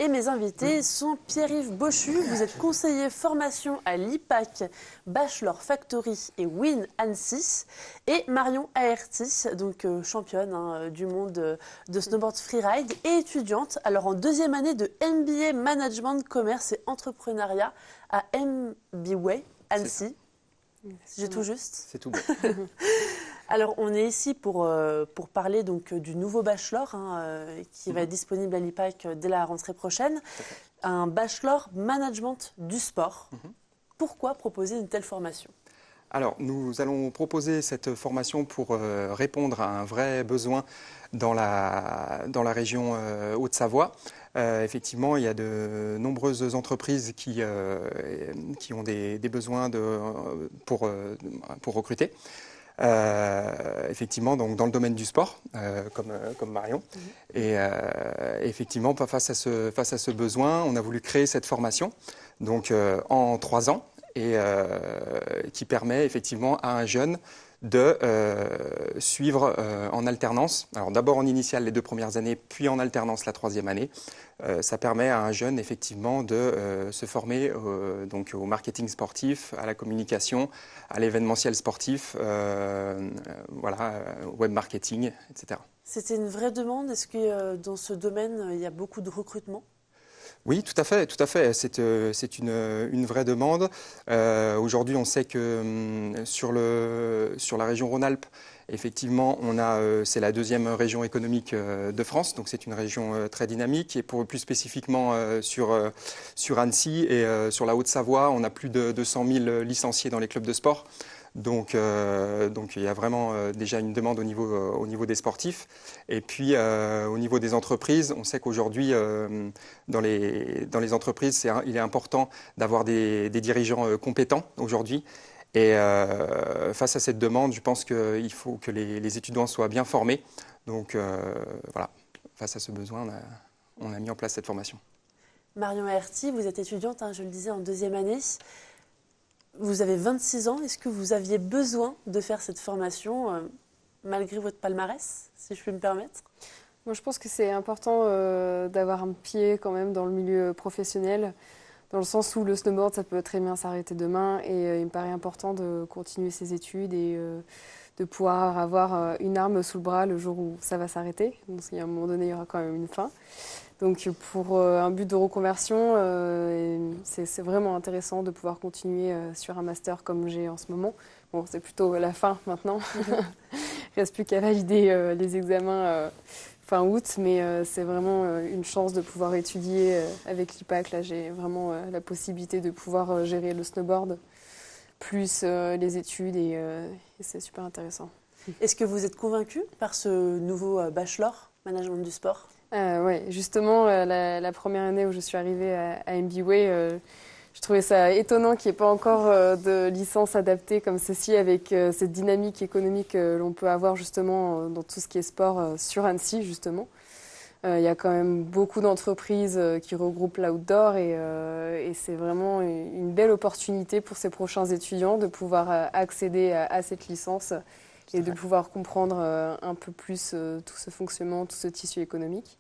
Et mes invités sont Pierre-Yves Bochu, vous êtes conseiller formation à l'IPAC, Bachelor Factory et Win Annecy, et Marion Aerti, donc championne du monde de snowboard freeride et étudiante, alors en deuxième année de MBA Management, Commerce et Entrepreneuriat à MBWay Annecy. J'ai tout juste? C'est tout bon. Alors, on est ici pour parler donc, du nouveau bachelor qui va être disponible à l'IPAC dès la rentrée prochaine. Un bachelor management du sport. Pourquoi proposer une telle formation? Alors, nous allons proposer cette formation pour répondre à un vrai besoin dans la région Haute-Savoie. Effectivement, il y a de nombreuses entreprises qui ont des besoins pour recruter. Effectivement, donc dans le domaine du sport, comme Marion. Et effectivement, face à ce besoin, on a voulu créer cette formation donc, en 3 ans et qui permet effectivement à un jeune de suivre en alternance, alors d'abord en initiale les 2 premières années, puis en alternance la 3e année. Ça permet à un jeune effectivement de se former donc au marketing sportif, à la communication, à l'événementiel sportif, voilà, web marketing, etc. C'était une vraie demande. Est-ce que dans ce domaine, il y a beaucoup de recrutement? Oui, tout à fait, tout à fait. C'est une vraie demande. Aujourd'hui, on sait que sur la région Rhône-Alpes, effectivement, c'est la 2e région économique de France, donc c'est une région très dynamique. Et plus spécifiquement sur Annecy et sur la Haute-Savoie, on a plus de 200 000 licenciés dans les clubs de sport. Donc il y a vraiment déjà une demande au niveau des sportifs. Et puis au niveau des entreprises, on sait qu'aujourd'hui, dans les entreprises, il est important d'avoir des dirigeants compétents aujourd'hui. Et face à cette demande, je pense qu'il faut que les étudiants soient bien formés. Donc voilà, face à ce besoin, on a mis en place cette formation. Marion Aerti, vous êtes étudiante, je le disais, en 2e année. Vous avez 26 ans. Est-ce que vous aviez besoin de faire cette formation malgré votre palmarès, si je puis me permettre? Moi, je pense que c'est important d'avoir un pied quand même dans le milieu professionnel, dans le sens où le snowboard, ça peut très bien s'arrêter demain. Et il me paraît important de continuer ses études et de pouvoir avoir une arme sous le bras le jour où ça va s'arrêter. Donc, à un moment donné, il y aura quand même une fin. Donc pour un but de reconversion, c'est vraiment intéressant de pouvoir continuer sur un master comme j'ai en ce moment. Bon, c'est plutôt la fin maintenant. Il ne reste plus qu'à valider les examens fin août, mais c'est vraiment une chance de pouvoir étudier avec l'IPAC. Là, j'ai vraiment la possibilité de pouvoir gérer le snowboard, plus les études, et c'est super intéressant. Est-ce que vous êtes convaincu par ce nouveau bachelor management du sport? Oui, justement, la première année où je suis arrivée à MBWay, je trouvais ça étonnant qu'il n'y ait pas encore de licence adaptée comme ceci, avec cette dynamique économique que l'on peut avoir justement dans tout ce qui est sport sur Annecy, justement. Il y a quand même beaucoup d'entreprises qui regroupent l'outdoor et c'est vraiment une belle opportunité pour ces prochains étudiants de pouvoir accéder à cette licence et de pouvoir comprendre un peu plus tout ce fonctionnement, tout ce tissu économique.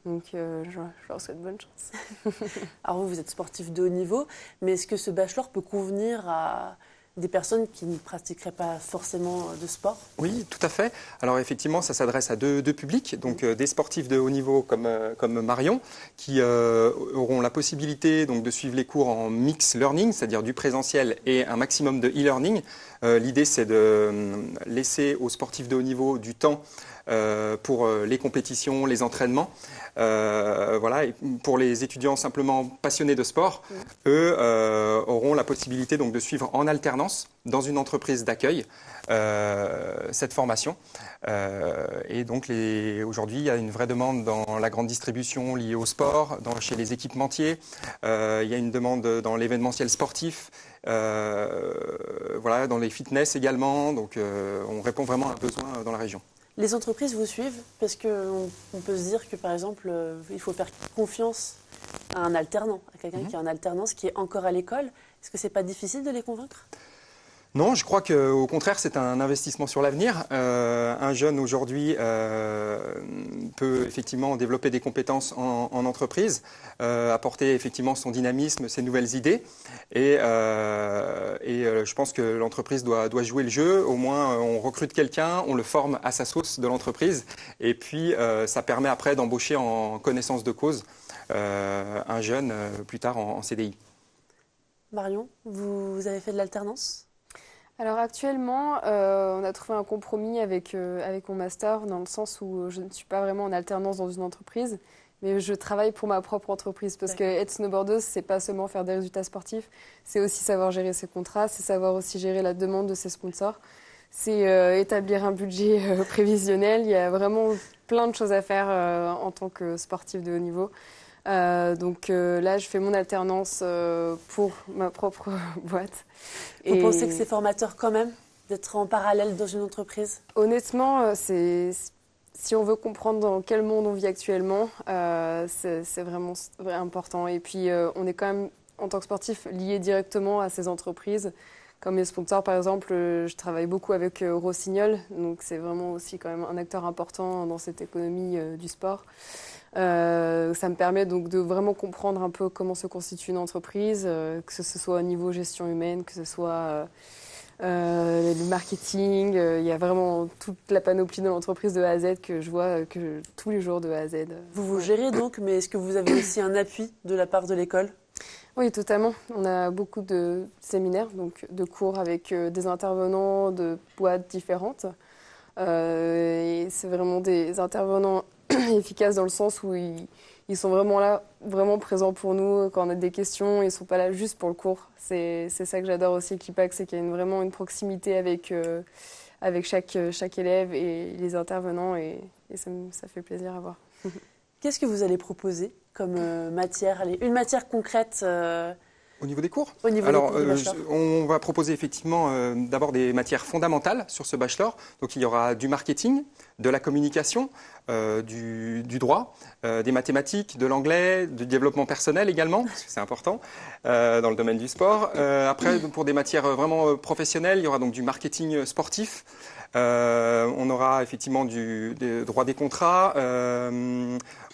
Donc, je leur souhaite bonne chance. Alors vous êtes sportif de haut niveau, mais est-ce que ce bachelor peut convenir à des personnes qui ne pratiqueraient pas forcément de sport? Oui, tout à fait. Alors effectivement, ça s'adresse à deux publics, donc des sportifs de haut niveau comme Marion, qui auront la possibilité donc, de suivre les cours en mix learning, c'est-à-dire du présentiel et un maximum de e-learning. L'idée, c'est de laisser aux sportifs de haut niveau du temps pour les compétitions, les entraînements. Voilà. Et pour les étudiants simplement passionnés de sport, eux auront la possibilité donc, de suivre en alternance dans une entreprise d'accueil cette formation. Et donc aujourd'hui, il y a une vraie demande dans la grande distribution liée au sport, chez les équipementiers. Il y a une demande dans l'événementiel sportif. Voilà, dans les fitness également. Donc on répond vraiment à un besoin dans la région. Les entreprises vous suivent parce qu'on peut se dire que, par exemple, il faut faire confiance à un alternant, à quelqu'un qui est en alternance, qui est encore à l'école. Est-ce que ce n'est pas difficile de les convaincre? Non, je crois qu'au contraire, c'est un investissement sur l'avenir. Un jeune aujourd'hui peut effectivement développer des compétences en entreprise, apporter effectivement son dynamisme, ses nouvelles idées. Je pense que l'entreprise doit jouer le jeu. Au moins, on recrute quelqu'un, on le forme à sa sauce de l'entreprise. Et puis, ça permet après d'embaucher en connaissance de cause un jeune plus tard en CDI. Marion, vous avez fait de l'alternance? Alors actuellement, on a trouvé un compromis avec mon master dans le sens où je ne suis pas vraiment en alternance dans une entreprise, mais je travaille pour ma propre entreprise parce que être snowboardeuse, c'est pas seulement faire des résultats sportifs, c'est aussi savoir gérer ses contrats, c'est savoir aussi gérer la demande de ses sponsors, c'est établir un budget prévisionnel. Il y a vraiment plein de choses à faire en tant que sportif de haut niveau. Là, je fais mon alternance pour ma propre boîte. Vous pensez que c'est formateur quand même d'être en parallèle dans une entreprise? Honnêtement, si on veut comprendre dans quel monde on vit actuellement, c'est vraiment important. Et puis, on est quand même, en tant que sportif, lié directement à ces entreprises. Comme les sponsors, par exemple, je travaille beaucoup avec Rossignol, donc c'est vraiment aussi quand même un acteur important dans cette économie du sport. Ça me permet donc de vraiment comprendre un peu comment se constitue une entreprise, que ce soit au niveau gestion humaine, que ce soit le marketing. Il y a vraiment toute la panoplie de l'entreprise de A à Z que je vois tous les jours de A à Z. Vous gérez donc, mais est-ce que vous avez aussi un appui de la part de l'école? Oui, totalement. On a beaucoup de séminaires, donc de cours avec des intervenants de boîtes différentes. Et c'est vraiment des intervenants efficaces dans le sens où ils sont vraiment là, vraiment présents pour nous quand on a des questions. Ils ne sont pas là juste pour le cours. C'est ça que j'adore aussi avec l'IPAC, c'est qu'il y a vraiment une proximité avec chaque élève et les intervenants et ça fait plaisir à voir. Qu'est-ce que vous allez proposer comme matière? Allez, une matière concrète Au niveau des cours? Au niveau Alors, des cours de bachelor. on va proposer effectivement d'abord des matières fondamentales sur ce bachelor. Donc, il y aura du marketing, de la communication, du droit, des mathématiques, de l'anglais, du développement personnel également, parce que c'est important dans le domaine du sport. Après, pour des matières vraiment professionnelles, il y aura donc du marketing sportif. On aura effectivement du droit des contrats.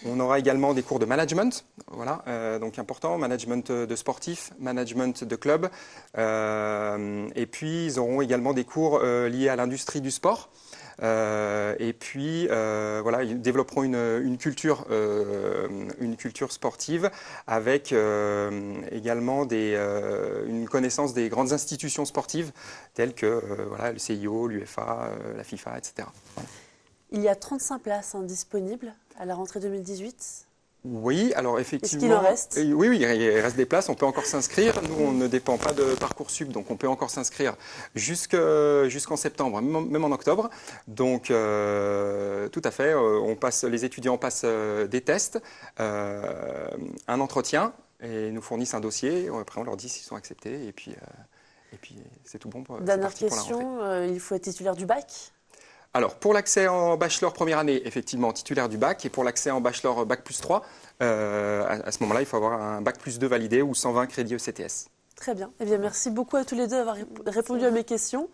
On aura également des cours de management, voilà, donc important, management de sportifs, management de clubs. Et puis, ils auront également des cours liés à l'industrie du sport. Et puis, voilà, ils développeront une culture sportive avec également une connaissance des grandes institutions sportives telles que voilà, le CIO, l'UEFA, la FIFA, etc. Voilà. Il y a 35 places disponibles à la rentrée 2018. Oui, alors effectivement. Est-ce qu'il en reste? Oui, il reste des places, on peut encore s'inscrire. Nous, on ne dépend pas de Parcoursup, donc on peut encore s'inscrire jusqu'en septembre, même en octobre. Donc, tout à fait, les étudiants passent des tests, un entretien, et nous fournissent un dossier. Après, on leur dit s'ils sont acceptés, et puis c'est tout bon. Dernière question, il faut être titulaire du bac? Alors, pour l'accès en bachelor première année, effectivement, titulaire du bac. Et pour l'accès en bachelor bac plus 3, à ce moment-là, il faut avoir un bac plus 2 validé ou 120 crédits ECTS. Très bien. Eh bien, merci beaucoup à tous les deux d'avoir répondu à mes questions.